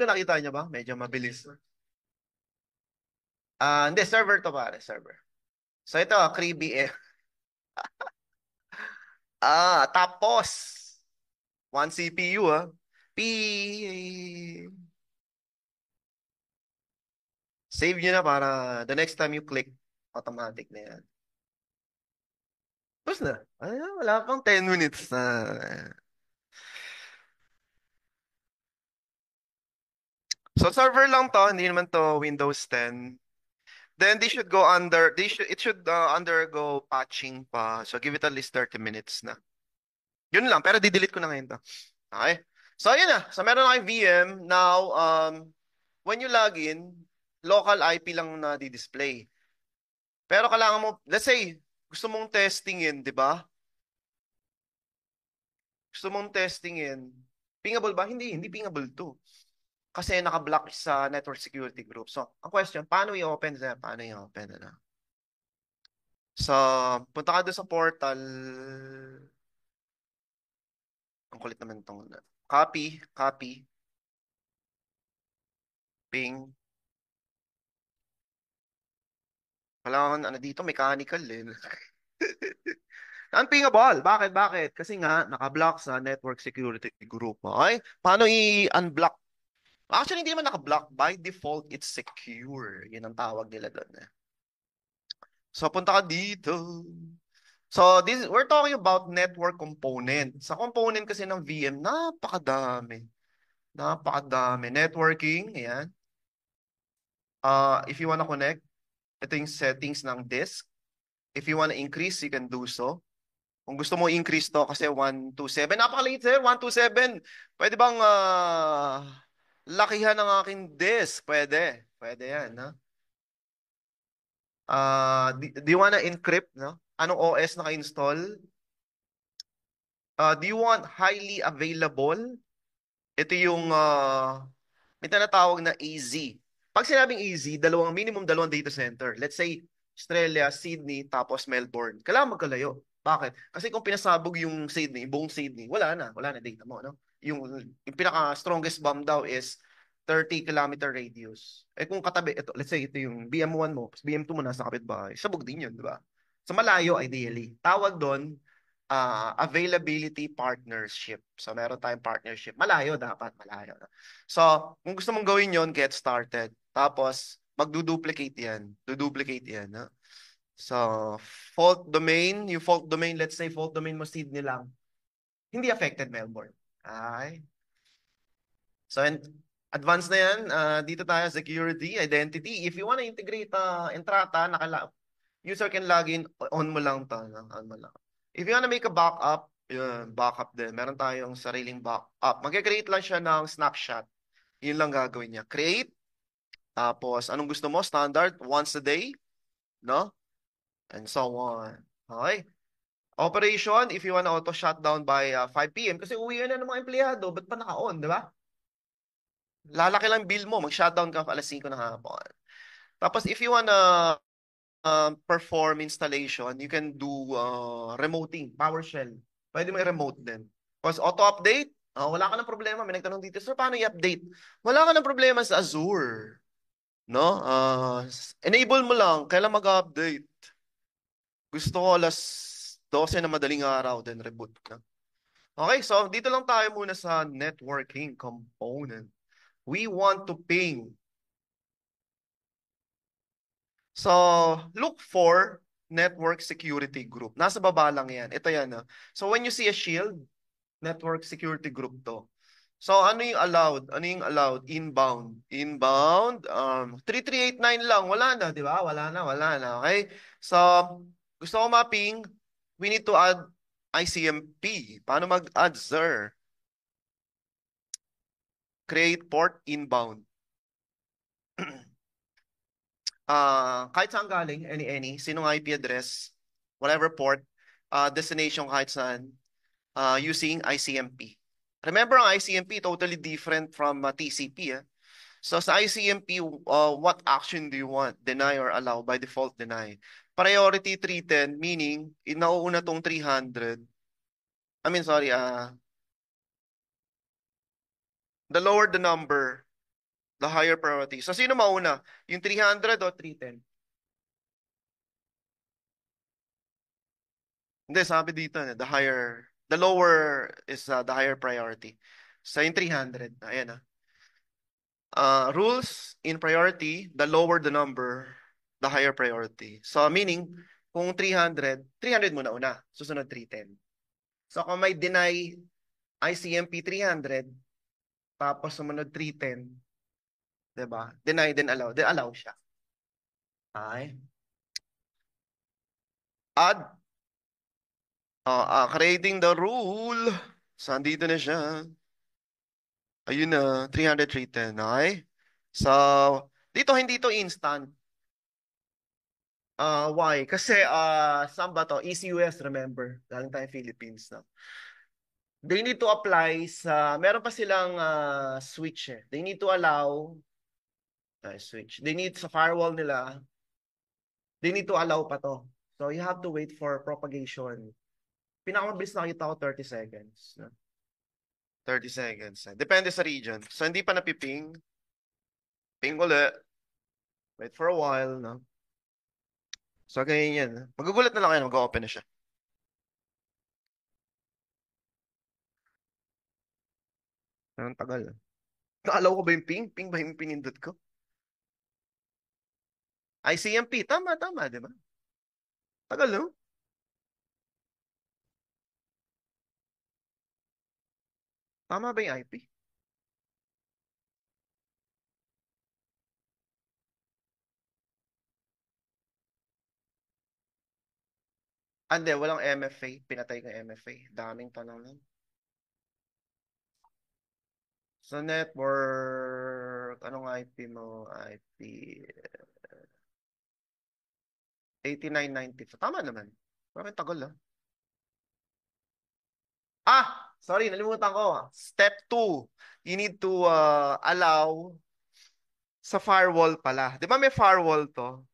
ko, nakita niya ba? Medyo mabilis. Hindi, server to pare, server. So ito, Creepy eh. Tapos, one CPU P. Save nyo na para the next time you click, automatic na yan. Tapos na. Ay, wala pang 10 minutes na. So server lang to, hindi naman to Windows 10. Then they should go under, it should undergo patching pa. So give it at least 30 minutes na. Yun lang, pero di-delete ko na ngayon to. Okay? So ayun na. So meron na kayong VM. Now, when you log in, local IP lang na di-display. Pero kailangan mo, let's say, gusto mong testingin, di ba? Gusto mong testingin. Pingable ba? Hindi pingable to. Kasi naka-block sa network security group. So, ang question, paano i-open, sir? Paano i-open? Ano? So, punta ka doon sa portal. Ang kulit naman itong copy, ping. Kailangan, ano dito, mechanical eh. Unpingable. Bakit? Kasi nga, naka-block sa network security group. Okay? Paano i-unblock? Actually, hindi naman naka-block. By default, it's secure. Yun ang tawag nila doon. So, punta ka dito. So, we're talking about network component. Sa component kasi ng VM, napakadami. Napakadami. Networking, ayan. If you wanna connect, ito yung settings ng disk. If you wanna increase, you can do so. Kung gusto mo increase to kasi 127. Napakaliit sir, 127. Pwede bang lakihan ng aking disk? Pwede. Pwede yan, ha? Do you wanna encrypt, no? Anong OS naka-install? Do you want highly available? Ito yung may tinatawag na AZ. Pag sinabing AZ, minimum dalawang data center. Let's say, Australia, Sydney, tapos Melbourne. Kailangan magkalayo. Bakit? Kasi kung pinasabog yung Sydney, buong Sydney, wala na data mo, no? Yung pinaka-strongest bomb daw is 30-kilometer radius. Eh kung katabi, let's say ito yung BM1 mo, BM2 mo nasa kapitbahay, sabog din yun, di ba? Sa malayo, ideally. Tawag doon, availability partnership. So, meron tayong partnership. Malayo dapat, malayo. So, kung gusto mong gawin yon, get started. Tapos, magduduplicate yan. Duduplicate yan. No? So, yung fault domain, let's say fault domain mo Sydney lang, hindi affected Melbourne. Ay. So, advanced na yan. Dito tayo, security, identity. If you wanna integrate Entrata, user can log in, on mo lang to. No? On mo lang. If you wanna make a backup, yun, backup din. Meron tayong sariling backup. Mag-create lang siya ng snapshot. Yun lang gagawin niya. Create, tapos anong gusto mo? Standard, once a day, no? And so on. Okay? Operation, if you wanna auto shutdown by 5 p.m. Kasi uwi na ng mga empleyado, ba't pa naka-on, di ba? Lalaki lang bill mo, mag-shutdown ka alas 5 ng hapon. Tapos if you wanna perform installation, you can do remoting, PowerShell. Pwede mo i-remote din. Tapos auto-update, wala ka ng problema. May nagtanong dito, sir, paano i-update? Wala ka ng problema sa Azure. No? Enable mo lang, kailan mag-update. Gusto ko alas 12 na madaling araw, then reboot ka. Okay, so dito lang tayo muna sa networking component. We want to ping. So, look for network security group. Nasa baba lang yan. Ito yan. So, when you see a shield, network security group to. So, ano yung allowed? Ano yung allowed? Inbound. Inbound, 3389 lang. Wala na, di ba? Wala na. Okay? So, gusto ko mapping, we need to add ICMP. Paano mag-add, sir? Create port inbound. Kahit saan galing, any, sinong IP address, whatever port, destination kahit saan, using ICMP. Remember, ang ICMP totally different from TCP. So sa ICMP, what action do you want? Deny or allow? By default, deny. Priority 310, meaning, nauuna tong 300. I mean, sorry, the lower the number, The higher priority. So, sino mauna? Yung 300 o 310? Hindi, sabi dito, the lower is the higher priority. So, yung 300, ayan. Rules in priority, the lower the number, the higher priority. So, meaning, kung 300, 300 muna una, susunod 310. So, kung may deny ICMP 300, tapos sumunod 310, 'di ba? Deny then allow. Then allow siya. Okay? Add, creating the rule. So, andito na siya. Ayun na, 300, 310. Okay? So, dito hindi to instant. Why? Kasi, saan ba to? ECUS, remember? Galing tayo Philippines na. They need to apply meron pa silang switch eh. They need to allow, switch. They need sa firewall nila, they need to allow pa to. So, you have to wait for propagation. Pinakamabilis nakita ko 30 seconds. No? 30 seconds. Depende sa region. So, hindi pa napiping. Ping ulit. Wait for a while. No? So, ganyan yan. Magugulat na lang kayo. Mag-open na siya. Ang tagal. Naalaw ko ba yung ping? Ping ba yung pinindot ko? ICMP. Tama, tama. Di ba? Tagal, no? Tama ba yung IP? Hindi, walang MFA. Pinatay ko yung MFA. Daming tanong nun. Sa network, anong IP mo? IP 8990. Tama naman. Parang tagal, ah. Sorry, nalimutan ko. Step 2, you need to allow sa firewall pala. Di ba may firewall to?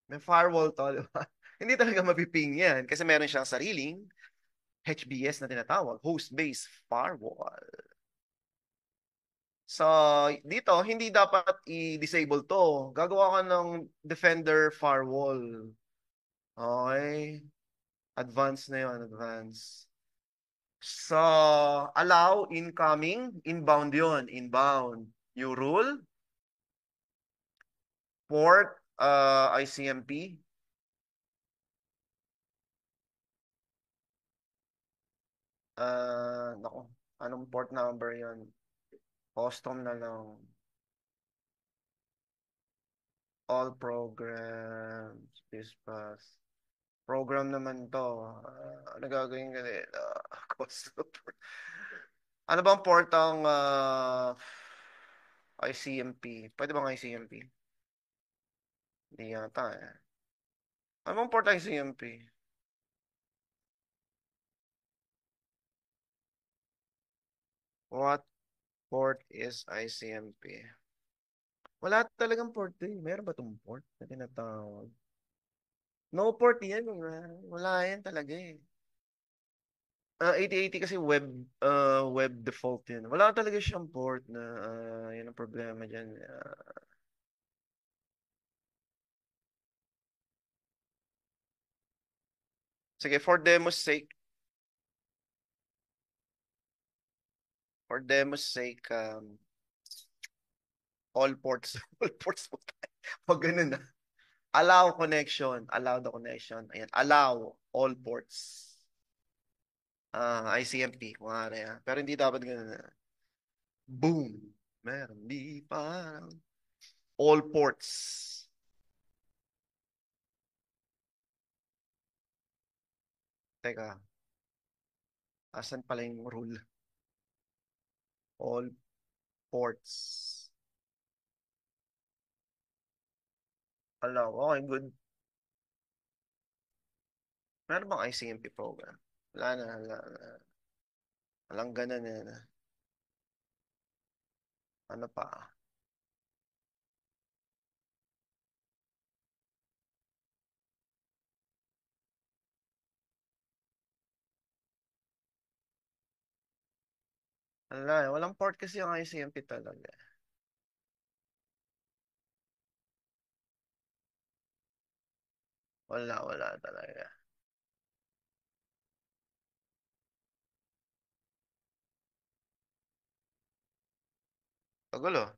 May firewall to, di ba? Hindi talaga mapiping yan kasi meron siyang sariling HBS na tinatawag, host-based firewall. So, dito, hindi dapat i-disable to. Gagawa ka ng Defender firewall. Okay? Advanced na yun, advanced. So, allow incoming, inbound yun, inbound. New rule, port, ICMP. Nako, anong port number yun? Custom na lang. All programs, this pass. Program naman to. Ano gagawin ka din? Custom. Ano bang port ang ICMP? Pwede bang ICMP? Hindi yata eh. Ano bang port ICMP? What port is ICMP? Wala talagang port eh. Meron ba itong port na tinatawag? No port yan. Wala yan talaga eh. 8080 kasi web default yun. Wala talaga siyang port na yun ang problema dyan. Sige, for demo's sake, all ports, all ports mo tayo. Pag ganun na. Allow the connection. Ayan, allow all ports. ICMP, kumari Pero hindi dapat ganun na. Boom. Meron, di parang all ports. Teka, asan pala yung rule? All ports. Allow, okay, good. Meron bang ICMP program? Wala na, wala na. Walang ganun na. Ano pa? Wala, walang port kasi yung ICMP talaga. Wala talaga. Kagulo.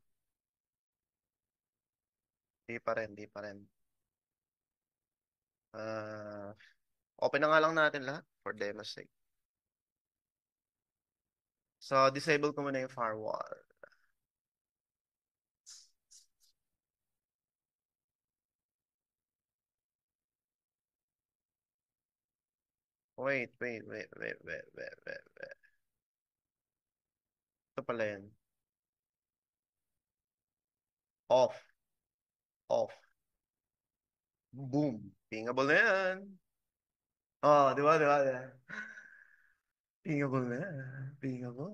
Di pa rin. Ah, open na nga lang natin lahat for demo's sake. So, disable ko muna yung firewall. Wait. Ito pala yan. Off. Off. Boom. Pingable na yan. Oh, di ba? Pingable na yan. Pingable.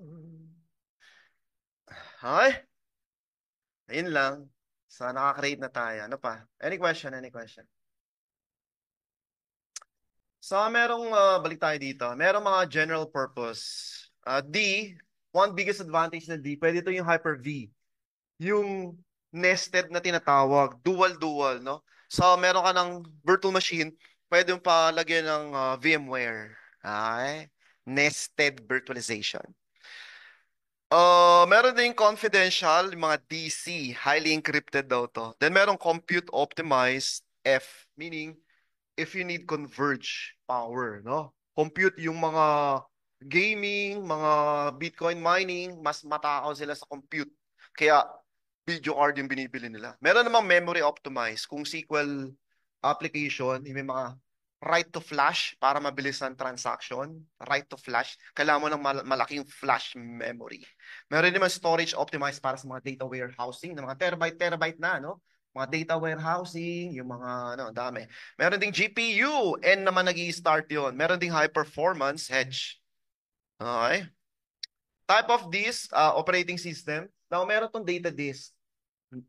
Okay? Ayun lang. So, nakaka-create na tayo. Ano pa? Any question? Any question? So, merong, balik tayo dito. Merong mga general purpose. D, one biggest advantage na D, pwede ito yung Hyper-V. Yung nested na tinatawag, dual-dual, no? So, meron ka ng virtual machine, pwede yung palagyan ng VMware. Ay, nested virtualization. Meron din confidential, yung mga DC, highly encrypted daw to. Then merong compute optimized F, meaning if you need converge power, no? Compute yung mga gaming, mga Bitcoin mining, mas matakaw sila sa compute. Kaya video card yung binibili nila. Meron namang memory optimized. Kung SQL application, may mga write to flash para mabilis ang transaction. Write to flash. Kailangan mo ng malaking flash memory. Meron naman storage optimized para sa mga data warehousing, ng mga terabyte na, no? Mga data warehousing, yung mga, ano, dami. Meron ding GPU, N naman nag-i-start yun. Meron ding high performance hedge. Okay? Type of disk, operating system. Now, meron tong data disk.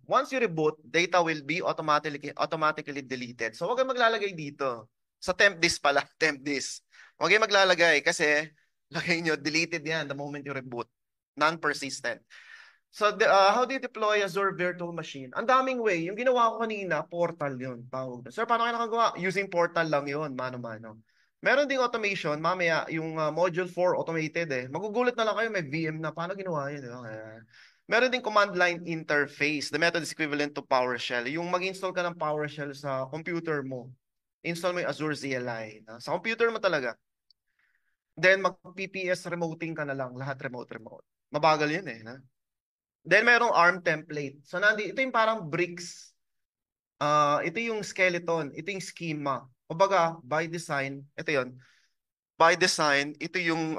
Once you reboot, data will be automatically deleted. So, huwag kang maglalagay dito. Sa temp disk pala, temp disk. Huwag kang maglalagay kasi lagay nyo, deleted yan the moment you reboot. Non-persistent. So, how do you deploy Azure Virtual Machine? Ang daming way. Yung ginawa ko kanina, portal yun. Tawag. Sir, paano kayo nakagawa? Using portal lang yun, mano-mano. Meron ding automation, mamaya, yung Module 4 automated eh. Magugulat na lang kayo, may VM na. Paano ginawa yun? Meron ding command line interface. The method is equivalent to PowerShell. Yung mag-install ka ng PowerShell sa computer mo, install mo yung Azure CLI. No? Sa computer mo talaga. Then, mag-PPS remoting ka na lang. Lahat remote. Mabagal yun eh. No? Then merong ARM template. So ito yung parang bricks. Ito yung skeleton, ito yung schema. Kumbaga, by design, ito yon. By design, ito yung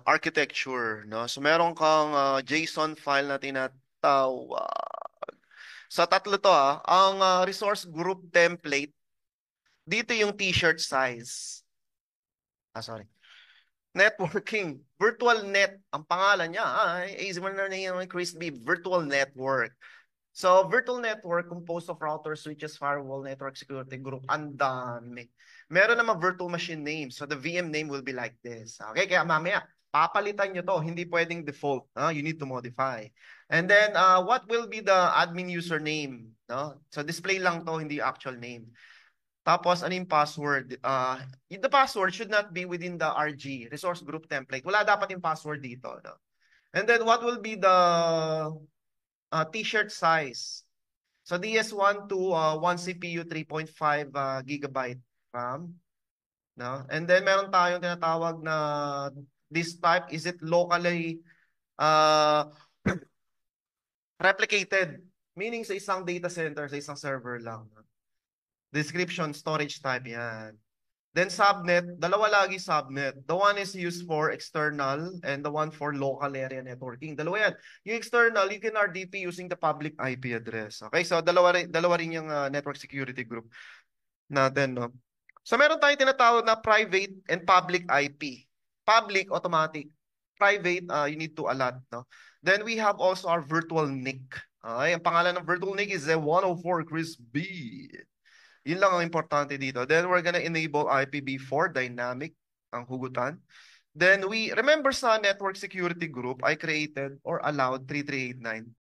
architecture, no? So meron kang JSON file na tinatawag. Sa tatlo to ang resource group template, dito yung t-shirt size. Sorry. Networking, virtual net, ang pangalan niya ay Chris B, virtual network. So, virtual network composed of routers, switches, firewall, network security group. Ang dami. Meron naman virtual machine name. So, the VM name will be like this. Okay, kaya mamaya, papalitan nyo to. Hindi pwedeng default. You need to modify. And then, what will be the admin username? No? So, display lang to, hindi actual name. Tapos, ano yung password? The password should not be within the RG, resource group template. Wala dapat yung password dito. No? And then, what will be the t-shirt size? So DS1 to 1 CPU 3.5 gigabyte RAM, no? And then meron tayong tinatawag na this type, is it locally uh, replicated? Meaning sa isang data center, sa isang server lang. Description, storage type, yan. Then subnet, dalawa lagi subnet. The one is used for external and the one for local area networking. Dalawa yan. Yung external, you can RDP using the public IP address. Okay, so dalawa rin yung network security group natin, no? So meron tayong tinatawag na private and public IP. Public, automatic. Private, you need to allot, no? Then we have also our virtual NIC. Okay, ang pangalan ng virtual NIC is 104 Chris B. Yun lang ang importante dito. Then we're gonna enable IPv4 dynamic, ang hugutan. Then we remember sa network security group, I created or allowed 3389.